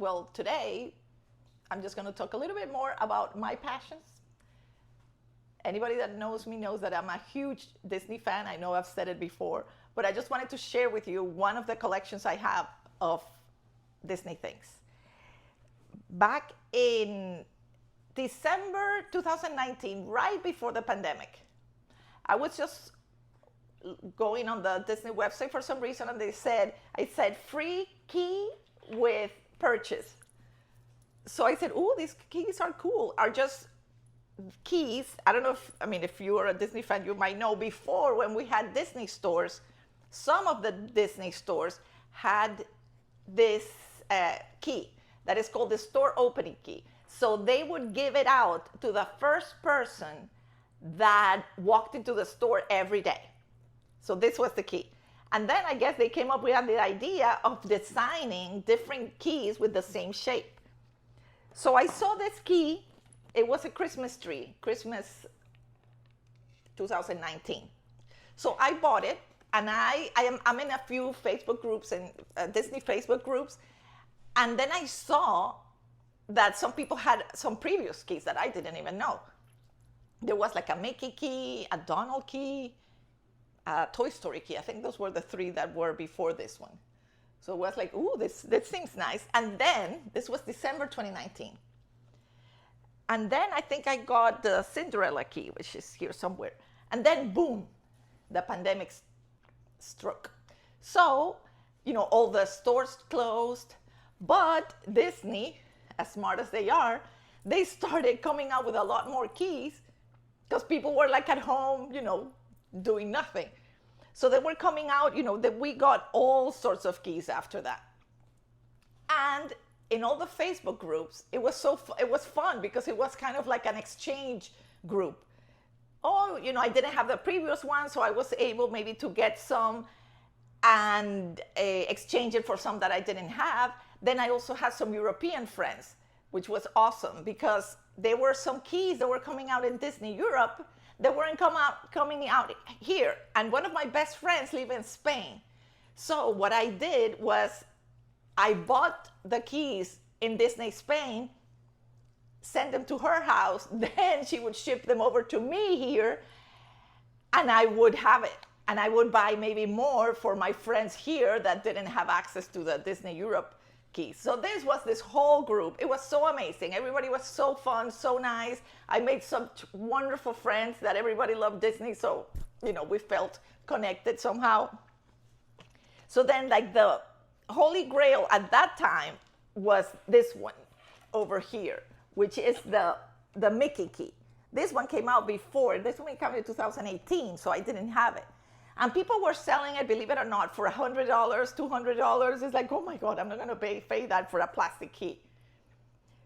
well, today I'm just going to talk a little bit more about my passions. Anybody that knows me knows that I'm a huge Disney fan. I know I've said it before, but I just wanted to share with you one of the collections I have of Disney things. Back in December 2019, right before the pandemic, I was just going on the Disney website for some reason, and I said free key with purchase. So I said, "Oh, these keys are cool." Are just keys. I don't know if you are a Disney fan, you might know before when we had Disney stores, some of the Disney stores had this key that is called the store opening key. So they would give it out to the first person that walked into the store every day. So this was the key. And then I guess they came up with the idea of designing different keys with the same shape. So I saw this key. It was a Christmas tree, Christmas 2019. So I bought it, and I'm in a few Facebook groups and Disney Facebook groups. And then I saw that some people had some previous keys that I didn't even know. There was like a Mickey key, a Donald key, a Toy Story key. I think those were the three that were before this one. So it was like, ooh, this seems nice. And then, this was December 2019. And then I think I got the Cinderella key, which is here somewhere. And then, boom, the pandemic struck. So, all the stores closed. But Disney, as smart as they are, they started coming out with a lot more keys because people were like at home, doing nothing. So they were coming out, that we got all sorts of keys after that. And in all the Facebook groups, it was fun because it was kind of like an exchange group. Oh, I didn't have the previous one, so I was able maybe to get some and exchange it for some that I didn't have. Then I also had some European friends, which was awesome because there were some keys that were coming out in Disney Europe that weren't coming out here. And one of my best friends lives in Spain. So what I did was I bought the keys in Disney Spain, sent them to her house, then she would ship them over to me here, and I would have it. And I would buy maybe more for my friends here that didn't have access to the Disney Europe keys. So this was this whole group. It was so amazing. Everybody was so fun, so nice. I made some wonderful friends that everybody loved Disney. So, we felt connected somehow. So then like the Holy Grail at that time was this one over here, which is the Mickey key. This one came out before. This one came out in 2018, so I didn't have it. And people were selling it, believe it or not, for $100, $200. It's like, oh my God, I'm not going to pay that for a plastic key.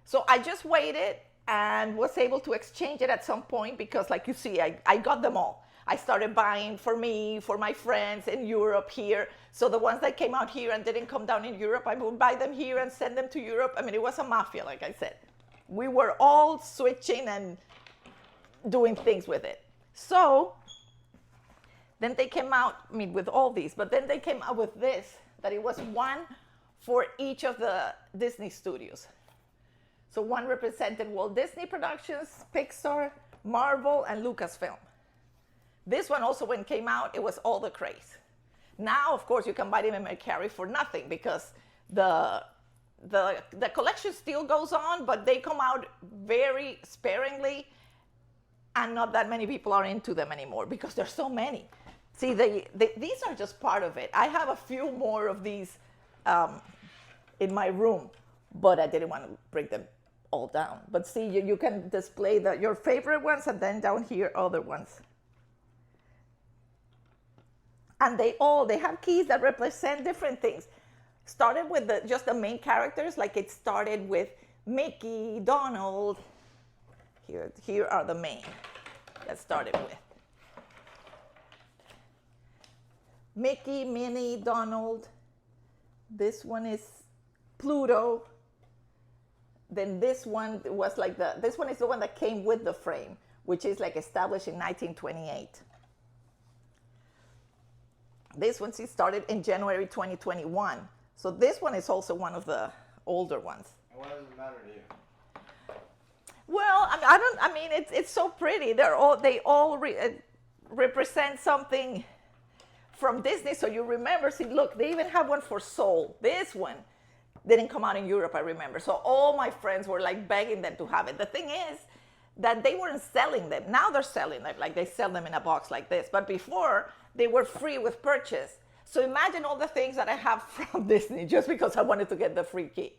So I just waited and was able to exchange it at some point because, like you see, I got them all. I started buying for me, for my friends in Europe here. So the ones that came out here and didn't come down in Europe, I would buy them here and send them to Europe. It was a mafia, like I said. We were all switching and doing things with it. So then they came out, with all these, but then they came out with this, that it was one for each of the Disney studios. So one represented Walt Disney Productions, Pixar, Marvel, and Lucasfilm. This one also, when it came out, it was all the craze. Now, of course, you can buy them in Mercari for nothing because the collection still goes on, but they come out very sparingly, and not that many people are into them anymore because there's so many. See, these are just part of it. I have a few more of these in my room, but I didn't want to bring them all down. But see, you can display your favorite ones, and then down here, other ones. And they have keys that represent different things. Started with just the main characters, like it started with Mickey, Donald. Here are the main that started with. Mickey, Minnie, Donald. This one is Pluto. Then this one was this one is the one that came with the frame, which is like established in 1928. This one started in January 2021. So this one is also one of the older ones. And why does it matter to you? Well, I mean, it's so pretty. They all represent something from Disney, so you remember. See, look, they even have one for Soul. This one didn't come out in Europe, I remember. So all my friends were like begging them to have it. The thing is that they weren't selling them. Now they're selling them, like they sell them in a box like this. But before, they were free with purchase. So imagine all the things that I have from Disney just because I wanted to get the free key.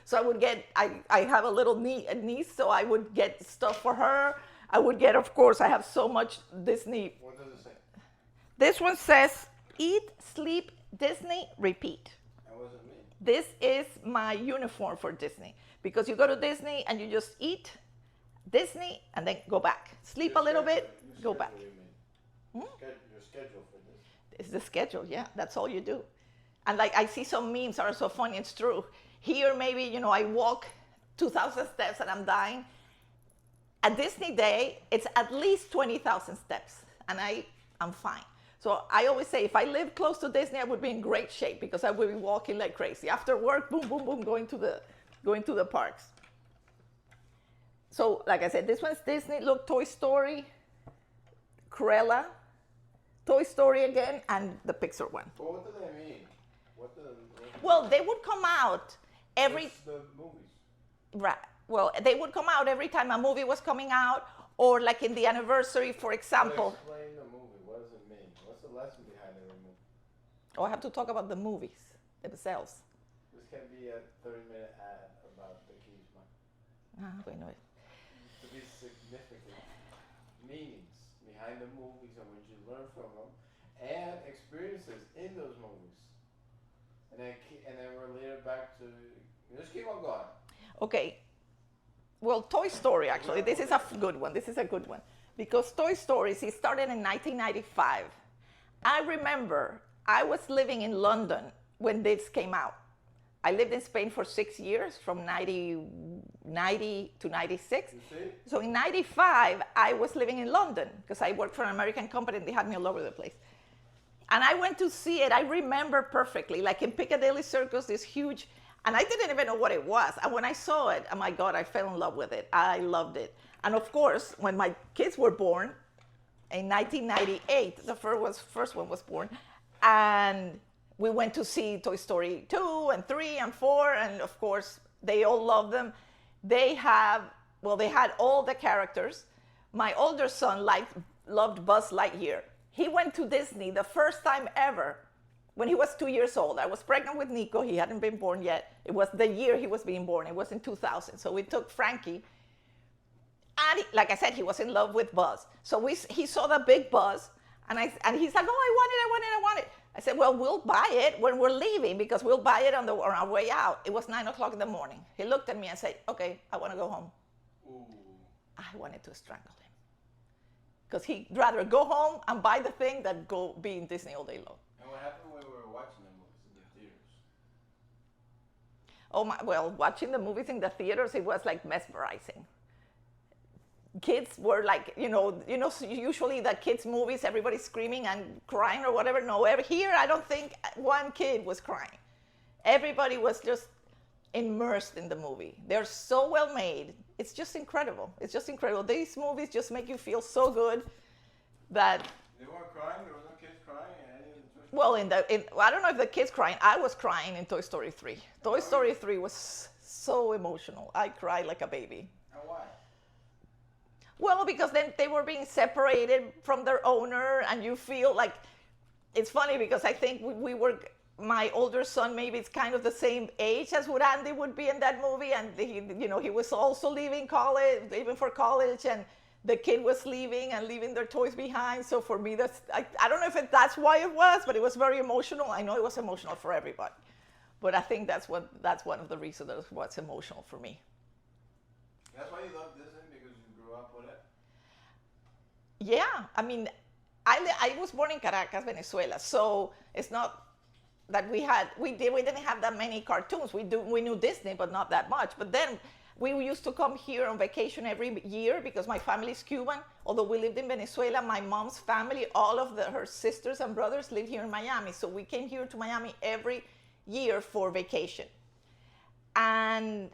So I would get, I have a little niece, so I would get stuff for her. I would get, of course, I have so much Disney. What does it say? This one says, eat, sleep, Disney, repeat. And what does it mean? This is my uniform for Disney. Because you go to Disney and you just eat Disney and then go back. Sleep a little bit, go back. Your schedule for this. It's the schedule, yeah. That's all you do. And like I see some memes that are so funny, it's true. Here, maybe, you know, I walk 2,000 steps and I'm dying. At Disney Day, it's at least 20,000 steps, and I'm fine. So I always say, if I live close to Disney, I would be in great shape because I would be walking like crazy. After work, boom, boom, boom, going to the parks. So, like I said, this one's Disney. Look, Toy Story, Cruella, Toy Story again, and the Pixar one. Well, what do they mean? Well, they would come out every. What's the movies? Right. Well, they would come out every time a movie was coming out, or like in the anniversary, for example. Explain the movie. What does it mean? What's the lesson behind every movie? Oh, I have to talk about the movies themselves. This can be a 30-minute ad about the Keysma. Wait, no. To be significant meanings behind the movies and what you learn from them, and experiences in those movies, and then relate it back to. Just keep on going. Okay. Well, Toy Story, actually, this is a good one. This is a good one. Because Toy Story, it started in 1995. I remember I was living in London when this came out. I lived in Spain for 6 years, from 90 to 96. You see? So in 95, I was living in London because I worked for an American company and they had me all over the place. And I went to see it. I remember perfectly, like in Piccadilly Circus, this huge, and I didn't even know what it was. And when I saw it, oh my God, I fell in love with it. I loved it. And of course, when my kids were born in 1998, the first one was born, and we went to see Toy Story 2 and 3 and 4, and of course, they all love them. They had all the characters. My older son loved Buzz Lightyear. He went to Disney the first time ever when he was 2 years old. I was pregnant with Nico. He hadn't been born yet. It was the year he was being born. It was in 2000. So we took Frankie. And like I said, he was in love with Buzz. So he saw the big Buzz. And he's like, oh, I want it. I said, well, we'll buy it when we're leaving because we'll buy it on our way out. It was 9 o'clock in the morning. He looked at me and said, okay, I want to go home. Ooh. I wanted to strangle him. Because he'd rather go home and buy the thing than go be in Disney all day long. And what happened when we were watching the movies in the theaters? Oh my! Well, watching the movies in the theaters, it was like mesmerizing. Kids were like, usually the kids' movies, everybody's screaming and crying or whatever. No, here I don't think one kid was crying. Everybody was just immersed in the movie. They're so well made. It's just incredible. It's just incredible. These movies just make you feel so good that. They weren't crying. There was no kids crying. Well, I don't know if the kids crying. I was crying in Toy Story 3. Toy Story 3 was so emotional. I cried like a baby. And why? Well, because then they were being separated from their owner, and you feel like it's funny because I think we were. My older son, maybe it's kind of the same age as what Andy would be in that movie, and he was also leaving college, even for college, and the kid was leaving and leaving their toys behind. So for me, I don't know if that's why it was, but it was very emotional. I know it was emotional for everybody, but I think that's one of the reasons that it was emotional for me. That's why you love Disney, because you grew up with it? Yeah, I mean, I was born in Caracas, Venezuela, so it's not that we didn't have that many cartoons. We knew Disney, but not that much. But then we used to come here on vacation every year because my family is Cuban. Although we lived in Venezuela, my mom's family, all of her sisters and brothers lived here in Miami. So we came here to Miami every year for vacation. And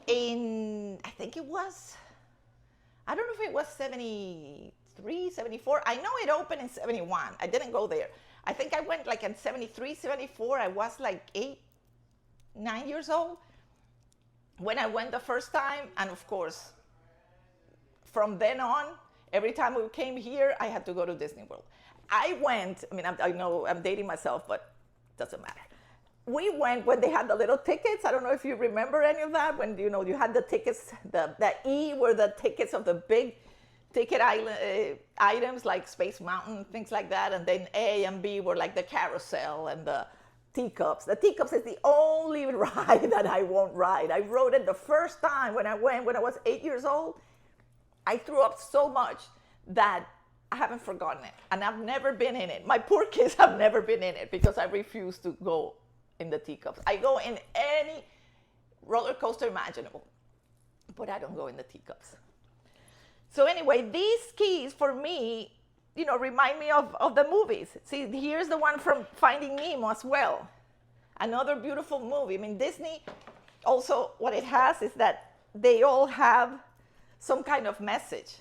I think it was, I don't know if it was 73, 74. I know it opened in 71. I didn't go there. I think I went like in 73, 74. I was like 8, 9 years old when I went the first time. And of course, from then on, every time we came here, I had to go to Disney World. I went, I mean, I know I'm dating myself, but it doesn't matter. We went when they had the little tickets. I don't know if you remember any of that. When, you know, you had the tickets, the E were the tickets of the big ticket items like Space Mountain, things like that. And then A and B were like the carousel and the teacups. The teacups is the only ride that I won't ride. I rode it the first time when I went, when I was 8 years old. I threw up so much that I haven't forgotten it. And I've never been in it. My poor kids have never been in it because I refuse to go in the teacups. I go in any roller coaster imaginable, but I don't go in the teacups. So anyway, these keys for me, you know, remind me of the movies. See, here's the one from Finding Nemo as well. Another beautiful movie. I mean, Disney also, what it has is that they all have some kind of message.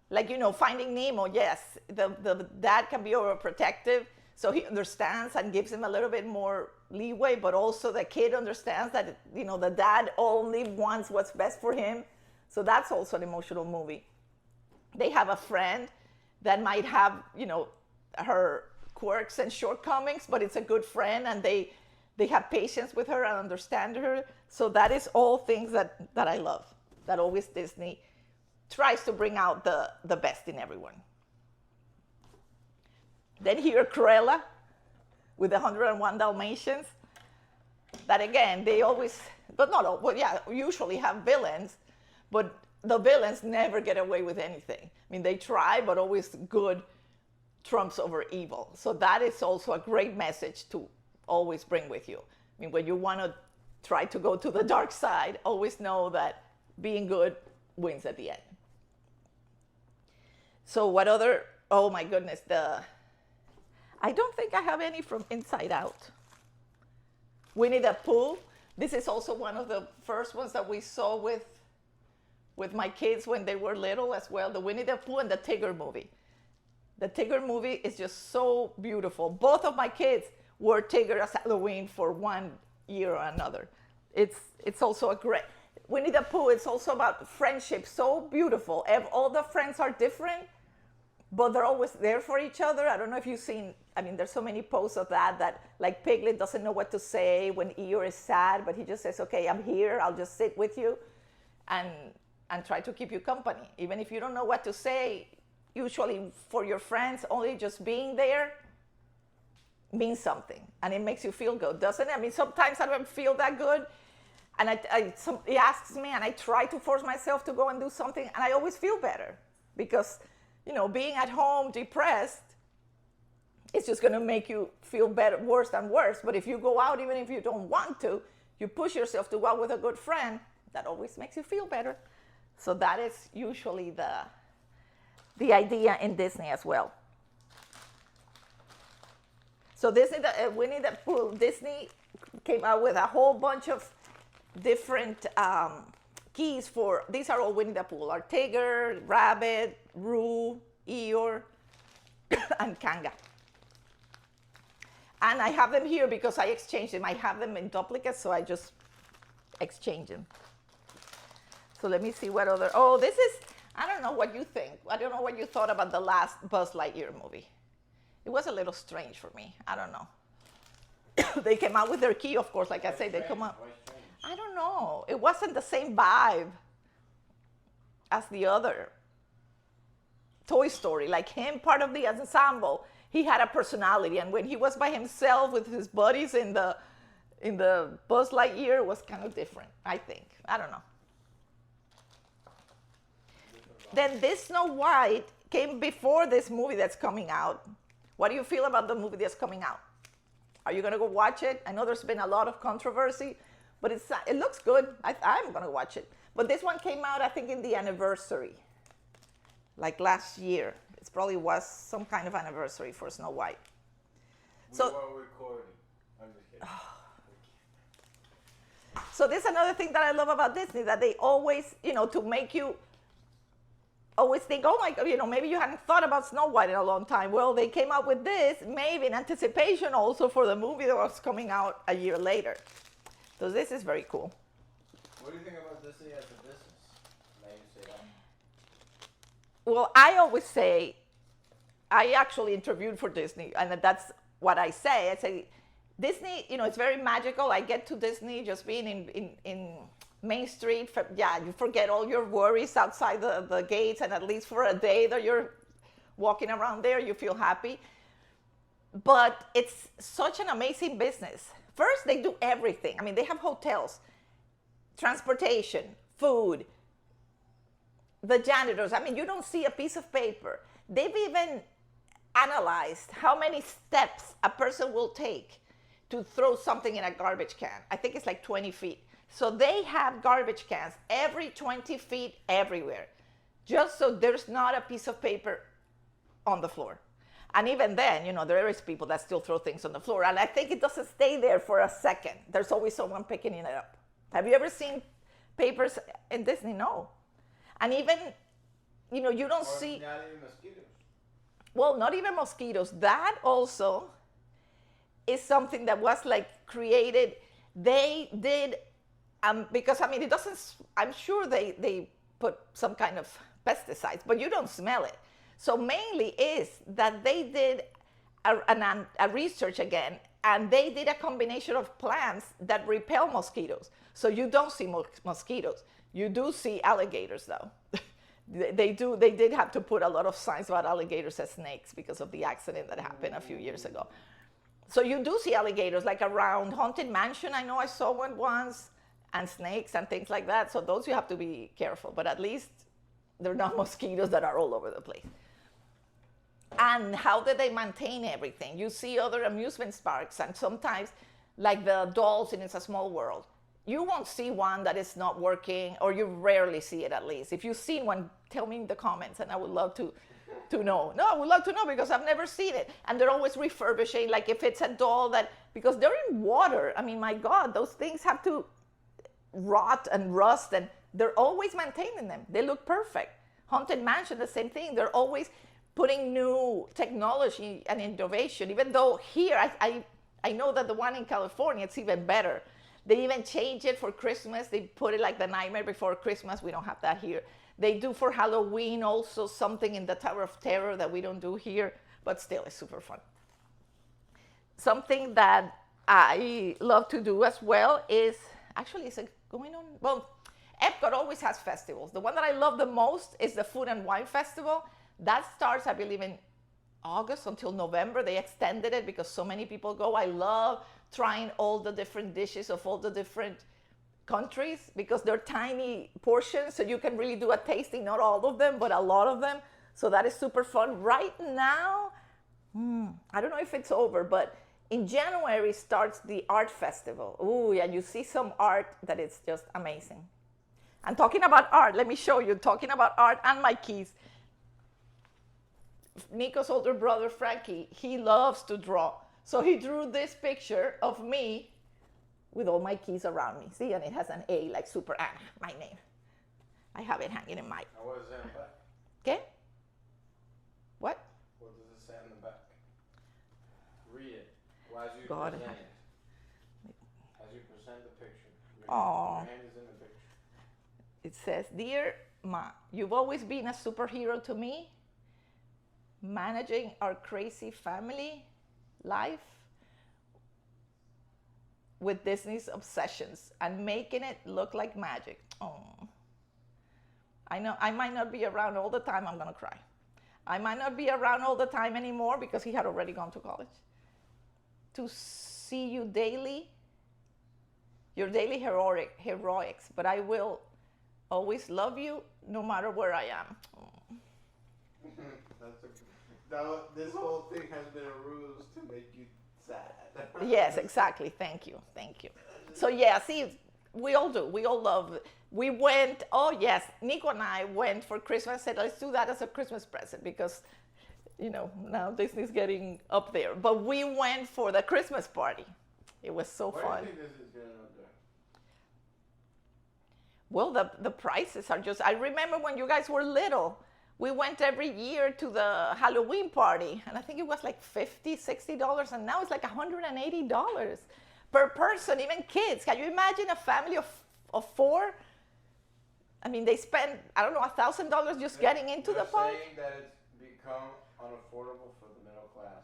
Like, you know, Finding Nemo, yes, the dad can be overprotective, so he understands and gives him a little bit more leeway, but also the kid understands that, you know, the dad only wants what's best for him. So that's also an emotional movie. They have a friend that might have, you know, her quirks and shortcomings, but it's a good friend, and they have patience with her and understand her. So that is all things that I love, that always Disney tries to bring out the best in everyone. Then here, Cruella with the 101 Dalmatians. That again, they always, but not all, well, yeah, usually have villains, but the villains never get away with anything. I mean, they try, but always good trumps over evil. So that is also a great message to always bring with you. I mean, when you want to try to go to the dark side, always know that being good wins at the end. So what other, oh my goodness, I don't think I have any from Inside Out. Winnie the Pooh. This is also one of the first ones that we saw with my kids when they were little as well. The Winnie the Pooh and the Tigger movie. The Tigger movie is just so beautiful. Both of my kids wore Tigger as Halloween for one year or another. It's also a great, Winnie the Pooh, it's also about friendship, so beautiful. All the friends are different, but they're always there for each other. I don't know if you've seen, I mean, there's so many posts of that like Piglet doesn't know what to say when Eeyore is sad, but he just says, okay, I'm here, I'll just sit with you and try to keep you company. Even if you don't know what to say, usually for your friends, only just being there means something, and it makes you feel good, doesn't it? I mean, sometimes I don't feel that good, and he asks me, and I try to force myself to go and do something, and I always feel better, because, you know, being at home depressed, it's just going to make you feel better, worse and worse. But if you go out, even if you don't want to, you push yourself to go out with a good friend, that always makes you feel better. So that is usually the idea in Disney as well. So Winnie the Pooh, Disney came out with a whole bunch of different keys for, these are all Winnie the Pooh, are Tigger, Rabbit, Roo, Eeyore, and Kanga. And I have them here because I exchanged them. I have them in duplicates, so I just exchange them. So let me see what other, oh, this is, I don't know what you think. I don't know what you thought about the last Buzz Lightyear movie. It was a little strange for me. I don't know. They came out with their key, of course, like I said, they come out. I don't know. It wasn't the same vibe as the other Toy Story. Like him, part of the ensemble, he had a personality. And when he was by himself with his buddies in the Buzz Lightyear, it was kind of different, I think. I don't know. Then this Snow White came before this movie that's coming out. What do you feel about the movie that's coming out? Are you going to go watch it? I know there's been a lot of controversy, but it looks good. I'm going to watch it. But this one came out, I think, in the anniversary, like last year. It probably was some kind of anniversary for Snow White. We weren't recording. I'm just kidding. So this is another thing that I love about Disney, that they always, to make you always think, oh my God, maybe you hadn't thought about Snow White in a long time. Well, they came out with this, maybe in anticipation also for the movie that was coming out a year later. So this is very cool. What do you think about Disney as a business? Now you say that. Well, I always say, I actually interviewed for Disney, and that's what I say. I say, Disney, it's very magical. I get to Disney just being in Main Street. You forget all your worries outside the gates, and at least for a day that you're walking around there, you feel happy. But it's such an amazing business. First, they do everything. I mean, they have hotels, transportation, food, the janitors. I mean, you don't see a piece of paper. They've even analyzed how many steps a person will take to throw something in a garbage can. I think it's like 20 feet. So they have garbage cans every 20 feet everywhere, just so there's not a piece of paper on the floor. And even then, there is people that still throw things on the floor. And I think it doesn't stay there for a second. There's always someone picking it up. Have you ever seen papers in Disney? No. And even, you don't see. Not even mosquitoes. Well, not even mosquitoes. That also is something that was created. They did, because it doesn't, I'm sure they put some kind of pesticides, but you don't smell it. So mainly is that they did a research again, and they did a combination of plants that repel mosquitoes. So you don't see mosquitoes. You do see alligators though. They did have to put a lot of signs about alligators as snakes because of the accident that happened a few years ago. So you do see alligators, like around Haunted Mansion. I know I saw one once, and snakes and things like that. So those you have to be careful, but at least they're not mosquitoes that are all over the place. And how did they maintain everything? You see other amusement parks, and sometimes, like the dolls in It's a Small World, you won't see one that is not working, or you rarely see it at least. If you've seen one, tell me in the comments, and I would love to know. No, I would love to know because I've never seen it. And they're always refurbishing, like if it's a doll that, because they're in water, I mean, my God, those things have to rot and rust, and they're always maintaining them. They look perfect. Haunted Mansion, the same thing. They're always putting new technology and innovation, even though here, I know that the one in California, it's even better. They even change it for Christmas. They put it like the Nightmare Before Christmas. We don't have that here. They do for Halloween also something in the Tower of Terror that we don't do here, but still it's super fun. Something that I love to do as well is, actually, is it going on? Well, Epcot always has festivals. The one that I love the most is the Food and Wine Festival. That starts, I believe, in August until November. They extended it because so many people go. I love trying all the different dishes of all the different countries because they're tiny portions, so you can really do a tasting, not all of them, but a lot of them. So that is super fun. Right now, I don't know if it's over, but in January starts the art festival. Ooh, yeah, you see some art that is just amazing. And talking about art, let me show you, talking about art and my keys. Nico's older brother, Frankie, he loves to draw. So he drew this picture of me with all my keys around me. See, and it has an A, like Super Anna, my name. I have it hanging in my... And what is that in the back? Okay? What? What does it say in the back? Read it. Well, as you God, present it. As you present the picture. Aww. Your hand is in the picture. It says, Dear Ma, you've always been a superhero to me, managing our crazy family life with Disney's obsessions and making it look like magic. Oh, I know I might not be around all the time. I'm gonna cry. I might not be around all the time anymore because he had already gone to college. To see you daily, your daily heroics, but I will always love you no matter where I am. Oh. This whole thing has been a ruse to make you sad. Yes, exactly. Thank you. Thank you. So yeah, see, we all do. We all love. We went, oh yes, Nico and I went for Christmas, said let's do that as a Christmas present because, now Disney's getting up there. But we went for the Christmas party. It was so fun. Where do you think this is going up there? Well, the prices are just, I remember when you guys were little, we went every year to the Halloween party, and I think it was like $50, $60, and now it's like $180 per person, even kids. Can you imagine a family of four? I mean, they spend, I don't know, $1,000 just getting into the park. Saying that it's become unaffordable for the middle class.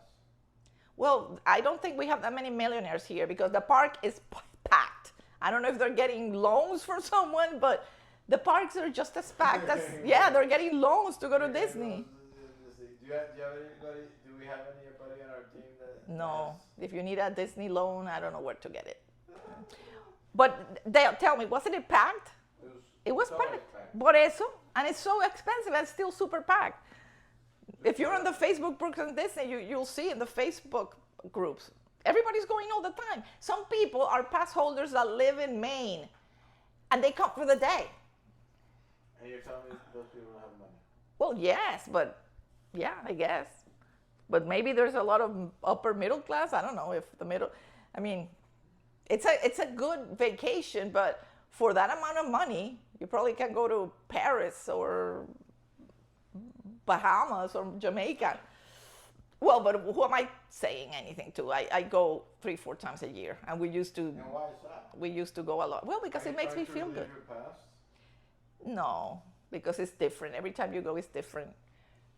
Well, I don't think we have that many millionaires here because the park is packed. I don't know if they're getting loans from someone, but the parks are just as packed as, yeah, they're getting loans to go to Disney. Do we have anybody on our team that? No, if you need a Disney loan, I don't know where to get it. But tell me, wasn't it packed? It was packed. Por eso, and it's so expensive and still super packed. If you're on the Facebook groups on Disney, you'll see in the Facebook groups, everybody's going all the time. Some people are pass holders that live in Maine, and they come for the day. And you're telling me those people don't have money? Well, yes, but yeah, I guess. But maybe there's a lot of upper middle class. I don't know if the middle, I mean, it's a good vacation, but for that amount of money, you probably can go to Paris or Bahamas or Jamaica. Well, but who am I saying anything to? I go 3-4 times a year, and we used to. And why is that? We used to go a lot. Well, because it makes me feel good. Your past? No, because it's different. Every time you go, it's different.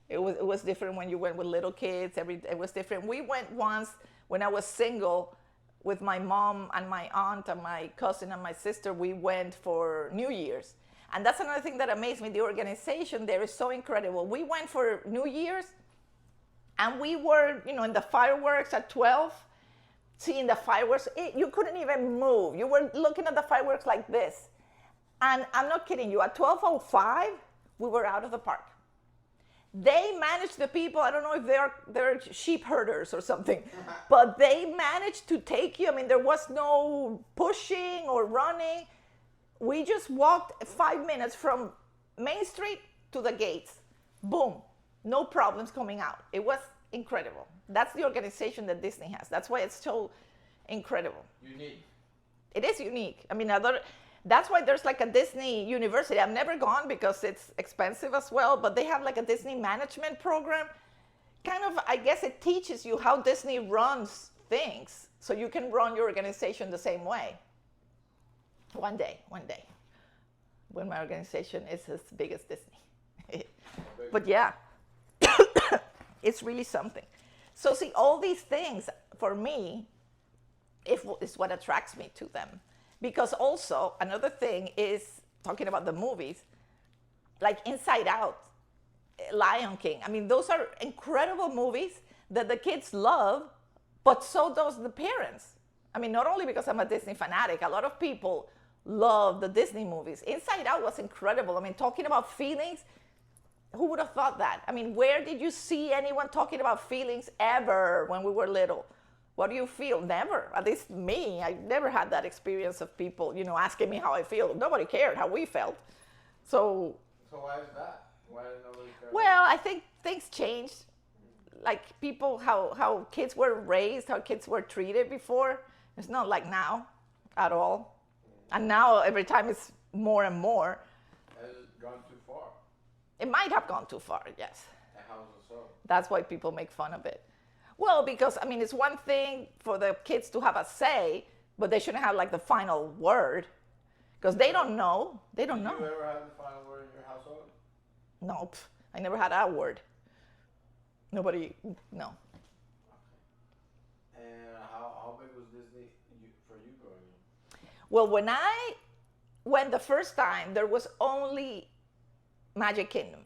It was different when you went with little kids. It was different. We went once when I was single with my mom and my aunt and my cousin and my sister. We went for New Year's. And that's another thing that amazed me. The organization there is so incredible. We went for New Year's, and we were, in the fireworks at 12, seeing the fireworks. You couldn't even move. You were looking at the fireworks like this. And I'm not kidding you. At 12:05, we were out of the park. They managed the people. I don't know if they're sheep herders or something, but they managed to take you. I mean, there was no pushing or running. We just walked 5 minutes from Main Street to the gates. Boom. No problems coming out. It was incredible. That's the organization that Disney has. That's why it's so incredible. Unique. It is unique. I mean, that's why there's like a Disney University. I've never gone because it's expensive as well, but they have like a Disney management program. Kind of, I guess it teaches you how Disney runs things so you can run your organization the same way. One day, when my organization is as big as Disney. But yeah, it's really something. So see, all these things for me is what attracts me to them. Because also, another thing is, talking about the movies, like Inside Out, Lion King. I mean, those are incredible movies that the kids love, but so does the parents. I mean, not only because I'm a Disney fanatic, a lot of people love the Disney movies. Inside Out was incredible. I mean, talking about feelings, who would have thought that? I mean, where did you see anyone talking about feelings ever when we were little? What do you feel? Never. At least me, I never had that experience of people, asking me how I feel. Nobody cared how we felt. So why is that? Why did nobody care? Well, I think things changed. Like people, how kids were raised, how kids were treated before. It's not like now at all. And now every time it's more and more. Has it gone too far? It might have gone too far, yes. And how is it so? That's why people make fun of it. Well, because, I mean, it's one thing for the kids to have a say, but they shouldn't have like the final word. Because they don't know. They don't know. Did you ever have the final word in your household? Nope. I never had a word. Nobody, no. Okay. And how big was Disney for you growing up? Well, when I went the first time, there was only Magic Kingdom.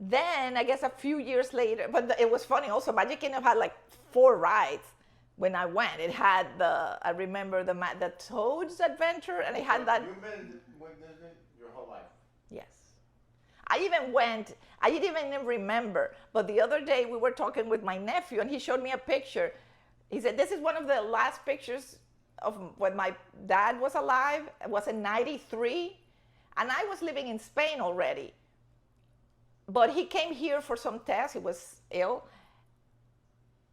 Then, I guess a few years later, but it was funny also, Magic Kingdom had like 4 rides when I went. It had I remember the Toad's Adventure, and it had that. You've been with Disney your whole life? Yes. I didn't even remember, but the other day we were talking with my nephew, and he showed me a picture. He said, this is one of the last pictures of when my dad was alive. It was in '93, and I was living in Spain already. But he came here for some tests. He was ill,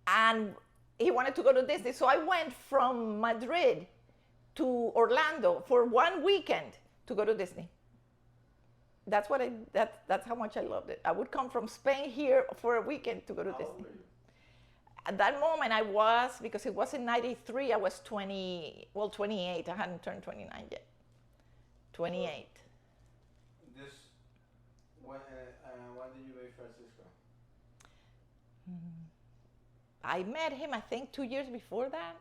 and he wanted to go to Disney. So I went from Madrid to Orlando for one weekend to go to Disney. That's how much I loved it. I would come from Spain here for a weekend to go to How old Disney. were you? At that moment, I was, because it was in 93, I was 20, well, 28. I hadn't turned 29 yet. 28. This when did you meet Francisco? I met him, I think, 2 years before that.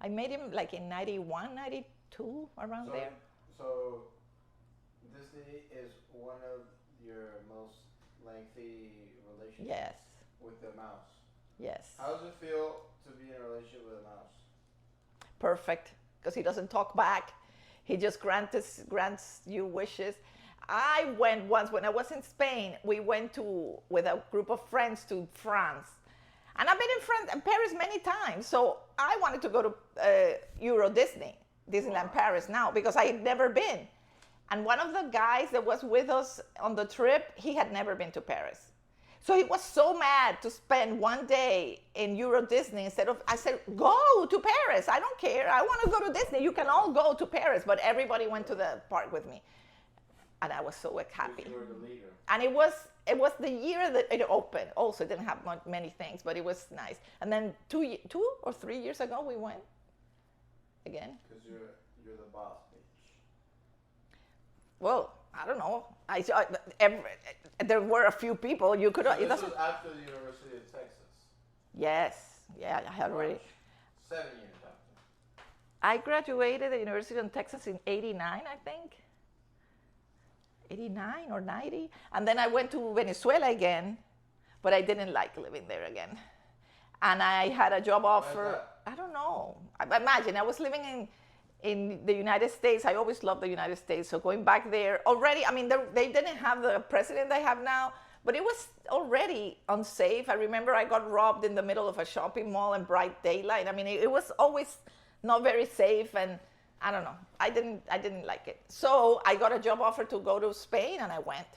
I met him like in 91, 92, around So, there. so Disney is one of your most lengthy relationships Yes, with the mouse. yes. How does it feel to be in a relationship with a mouse? Perfect, because he doesn't talk back. He just grants you wishes. I went once when I was in Spain. We went with a group of friends to France, and I've been in Paris many times. So I wanted to go to Euro Disneyland Paris now, because I had never been. And one of the guys that was with us on the trip, he had never been to Paris. So he was so mad to spend one day in Euro Disney instead of, I said, go to Paris. I don't care. I want to go to Disney. You can all go to Paris. But everybody went to the park with me. And I was so happy. You were the leader. And it was the year that it opened. Also, it didn't have many things, but it was nice. And then 2 or 3 years ago, we went again. Because you're the boss, bitch. Well, I don't know. There were a few people you could. So It this doesn't. was after the University of Texas. Yes, yeah, I had already. 7 years after. I graduated at University of Texas in '89, I think. 89 or 90, and then I went to Venezuela again, but I didn't like living there again. And I had a job offer. I don't know. Imagine I was living in the United States. I always loved the United States. So going back there already, I mean, they didn't have the president they have now, but it was already unsafe. I remember I got robbed in the middle of a shopping mall in bright daylight. I mean, it was always not very safe, and I don't know. I didn't like it. So I got a job offer to go to Spain, and I went.